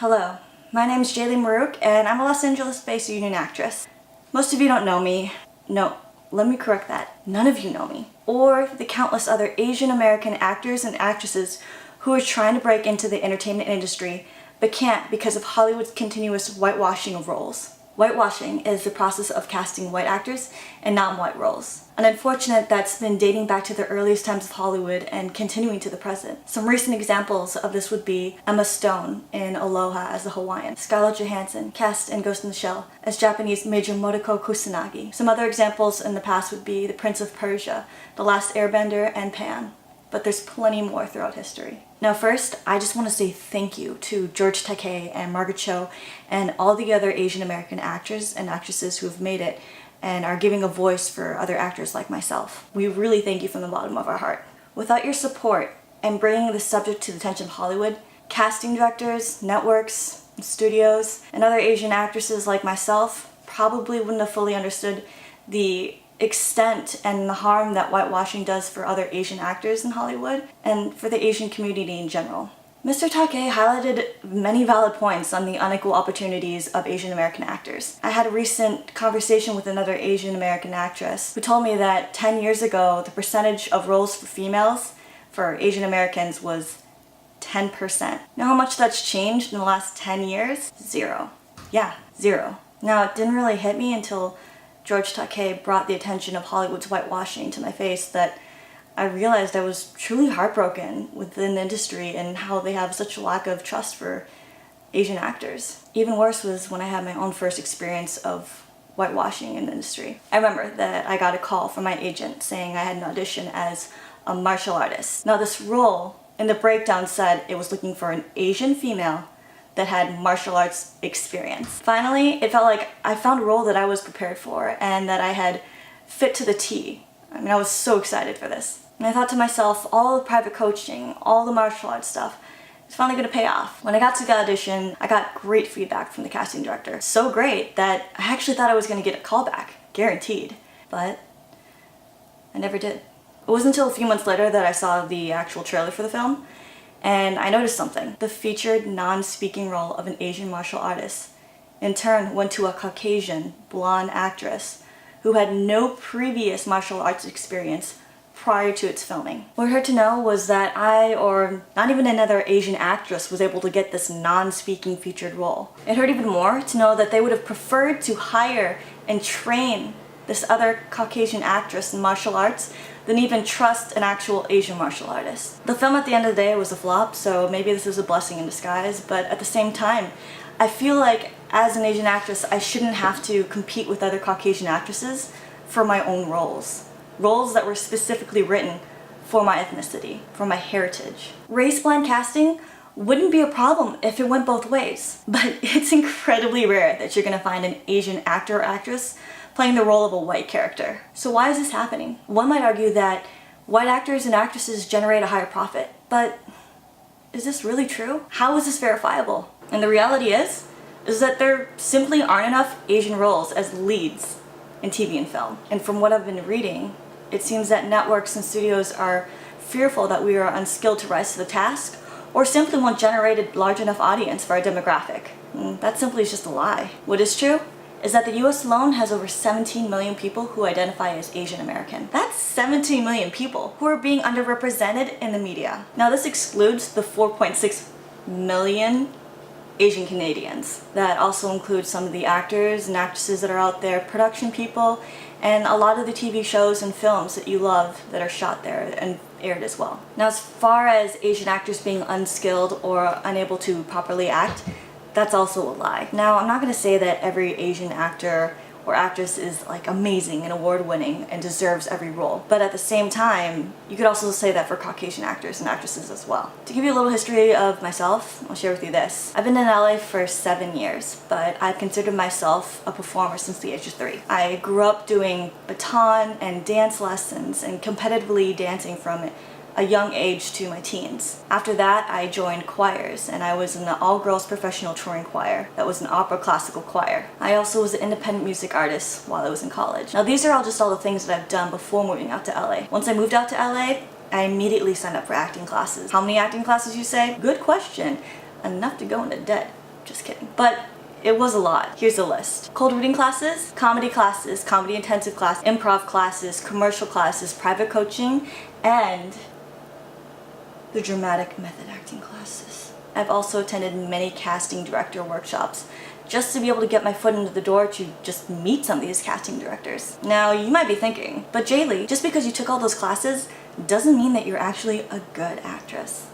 Hello, my name is Jaylee Maruk and I'm a Los Angeles-based union actress. Most of you don't know me. No, let me correct that. None of you know me. Or the countless other Asian American actors and actresses who are trying to break into the entertainment industry but can't because of Hollywood's continuous whitewashing of roles. Whitewashing is the process of casting white actors in non-white roles. And unfortunate that's been dating back to the earliest times of Hollywood and continuing to the present. Some recent examples of this would be Emma Stone in Aloha as the Hawaiian, Scarlett Johansson cast in Ghost in the Shell as Japanese Major Motoko Kusanagi. Some other examples in the past would be The Prince of Persia, The Last Airbender, and Pan. But there's plenty more throughout history. Now first, I just want to say thank you to George Takei and Margaret Cho and all the other Asian American actors and actresses who have made it and are giving a voice for other actors like myself. We really thank you from the bottom of our heart. Without your support and bringing the subject to the attention of Hollywood, casting directors, networks, studios, and other Asian actresses like myself probably wouldn't have fully understood the extent and the harm that whitewashing does for other Asian actors in Hollywood and for the Asian community in general. Mr. Takei highlighted many valid points on the unequal opportunities of Asian American actors. I had a recent conversation with another Asian American actress who told me that 10 years ago the percentage of roles for females for Asian Americans was 10%. Know how much that's changed in the last 10 years? Zero. Yeah, zero. Now it didn't really hit me until George Takei brought the attention of Hollywood's whitewashing to my face that I realized I was truly heartbroken within the industry and how they have such a lack of trust for Asian actors. Even worse was when I had my own first experience of whitewashing in the industry. I remember that I got a call from my agent saying I had an audition as a martial artist. Now this role in the breakdown said it was looking for an Asian female that had martial arts experience. Finally, it felt like I found a role that I was prepared for and that I had fit to the T. I mean, I was so excited for this. And I thought to myself, all the private coaching, all the martial arts stuff, it's finally gonna pay off. When I got to the audition, I got great feedback from the casting director. So great that I actually thought I was gonna get a callback, guaranteed. But I never did. It wasn't until a few months later that I saw the actual trailer for the film, and I noticed something. The featured non-speaking role of an Asian martial artist in turn went to a Caucasian blonde actress who had no previous martial arts experience prior to its filming. What I heard to know was that I, or not even another Asian actress, was able to get this non-speaking featured role. It hurt even more to know that they would have preferred to hire and train this other Caucasian actress in martial arts than even trust an actual Asian martial artist. The film at the end of the day was a flop, so maybe this is a blessing in disguise, but at the same time, I feel like as an Asian actress, I shouldn't have to compete with other Caucasian actresses for my own roles. Roles that were specifically written for my ethnicity, for my heritage. Race-blind casting wouldn't be a problem if it went both ways, but it's incredibly rare that you're gonna find an Asian actor or actress playing the role of a white character. So why is this happening? One might argue that white actors and actresses generate a higher profit, but is this really true? How is this verifiable? And the reality is that there simply aren't enough Asian roles as leads in TV and film. And from what I've been reading, it seems that networks and studios are fearful that we are unskilled to rise to the task, or simply won't generate a large enough audience for our demographic. That simply is just a lie. What is true is that the US alone has over 17 million people who identify as Asian American. That's 17 million people who are being underrepresented in the media. Now this excludes the 4.6 million Asian Canadians. That also includes some of the actors and actresses that are out there, production people, and a lot of the TV shows and films that you love that are shot there and aired as well. Now as far as Asian actors being unskilled or unable to properly act, that's also a lie. Now, I'm not going to say that every Asian actor or actress is like amazing and award-winning and deserves every role, but at the same time, you could also say that for Caucasian actors and actresses as well. To give you a little history of myself, I'll share with you this. I've been in LA for 7 years, but I've considered myself a performer since the age of 3. I grew up doing baton and dance lessons and competitively dancing from a young age to my teens. After that, I joined choirs, and I was in the all-girls professional touring choir that was an opera classical choir. I also was an independent music artist while I was in college. Now these are all the things that I've done before moving out to LA. Once I moved out to LA, I immediately signed up for acting classes. How many acting classes, you say? Good question. Enough to go into debt. just kidding. But it was a lot. Here's a list. Cold reading classes, comedy intensive class, improv classes, commercial classes, private coaching, and the dramatic method acting classes. I've also attended many casting director workshops just to be able to get my foot into the door to just meet some of these casting directors. Now, you might be thinking, but Jaylee, just because you took all those classes doesn't mean that you're actually a good actress.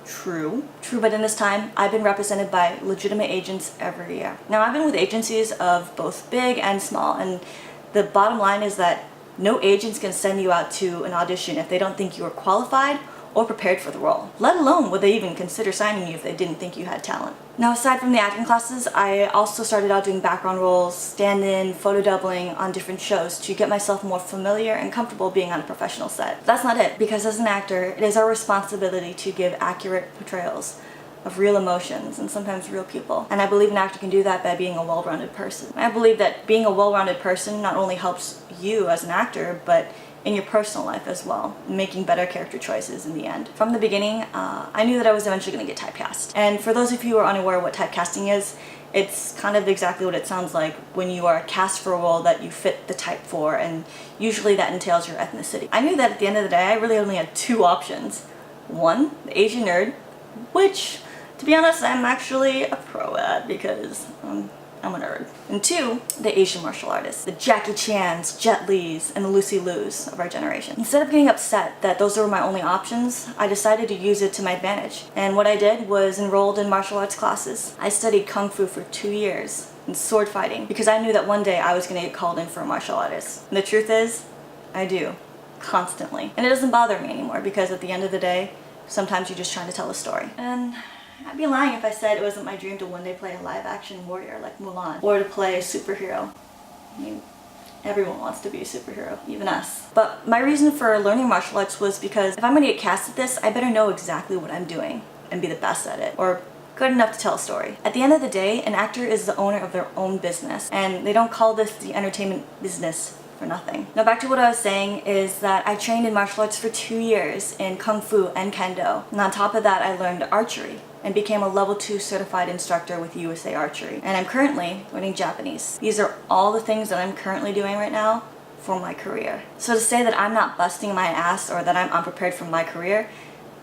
True, but in this time, I've been represented by legitimate agents every year. Now, I've been with agencies of both big and small, and the bottom line is that no agent's gonna send you out to an audition if they don't think you are qualified or prepared for the role. Let alone would they even consider signing you if they didn't think you had talent. Now, aside from the acting classes, I also started out doing background roles, stand-in, photo doubling on different shows to get myself more familiar and comfortable being on a professional set. That's not it, because as an actor, it is our responsibility to give accurate portrayals of real emotions and sometimes real people. And I believe an actor can do that by being a well-rounded person. I believe that being a well-rounded person not only helps you as an actor, but in your personal life as well, making better character choices in the end. From the beginning, I knew that I was eventually going to get typecast. And for those of you who are unaware what typecasting is, it's kind of exactly what it sounds like when you are cast for a role that you fit the type for, and usually that entails your ethnicity. I knew that at the end of the day, I really only had two options. One, the Asian nerd, which, to be honest, I'm actually a pro at because I'm a nerd. And two, the Asian martial artists, the Jackie Chans, Jet Lis, and the Lucy Lius of our generation. Instead of getting upset that those were my only options, I decided to use it to my advantage. And what I did was enrolled in martial arts classes. I studied Kung Fu for 2 years and sword fighting because I knew that one day I was going to get called in for a martial artist. And the truth is, I do. Constantly. And it doesn't bother me anymore because at the end of the day, sometimes you're just trying to tell a story. And I'd be lying if I said it wasn't my dream to one day play a live-action warrior like Mulan, or to play a superhero. I mean, everyone wants to be a superhero, even us. But my reason for learning martial arts was because if I'm going to get cast at this, I better know exactly what I'm doing and be the best at it, or good enough to tell a story. At the end of the day, an actor is the owner of their own business, and they don't call this the entertainment business for nothing. Now, back to what I was saying is that I trained in martial arts for 2 years in Kung Fu and Kendo. And on top of that, I learned archery and became a level 2 certified instructor with USA Archery. And I'm currently learning Japanese. These are all the things that I'm currently doing right now for my career. So to say that I'm not busting my ass or that I'm unprepared for my career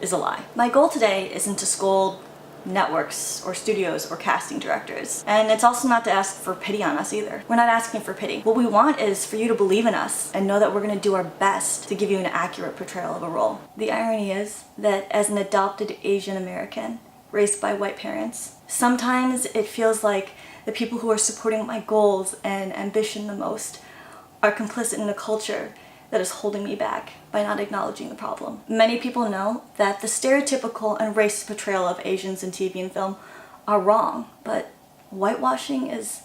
is a lie. My goal today isn't to scold networks or studios or casting directors. And it's also not to ask for pity on us either. We're not asking for pity. What we want is for you to believe in us and know that we're going to do our best to give you an accurate portrayal of a role. The irony is that as an adopted Asian American, raised by white parents, sometimes it feels like the people who are supporting my goals and ambition the most are complicit in a culture that is holding me back by not acknowledging the problem. Many people know that the stereotypical and racist portrayal of Asians in TV and film are wrong, but whitewashing is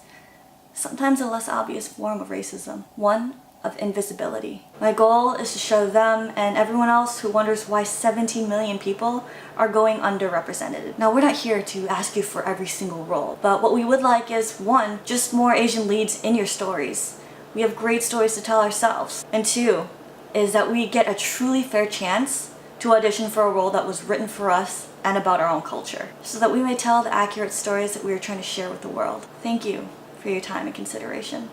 sometimes a less obvious form of racism, one of invisibility. My goal is to show them and everyone else who wonders why 17 million people are going underrepresented. Now, we're not here to ask you for every single role, but what we would like is, one, just more Asian leads in your stories. We have great stories to tell ourselves. And two, is that we get a truly fair chance to audition for a role that was written for us and about our own culture, so that we may tell the accurate stories that we are trying to share with the world. Thank you for your time and consideration.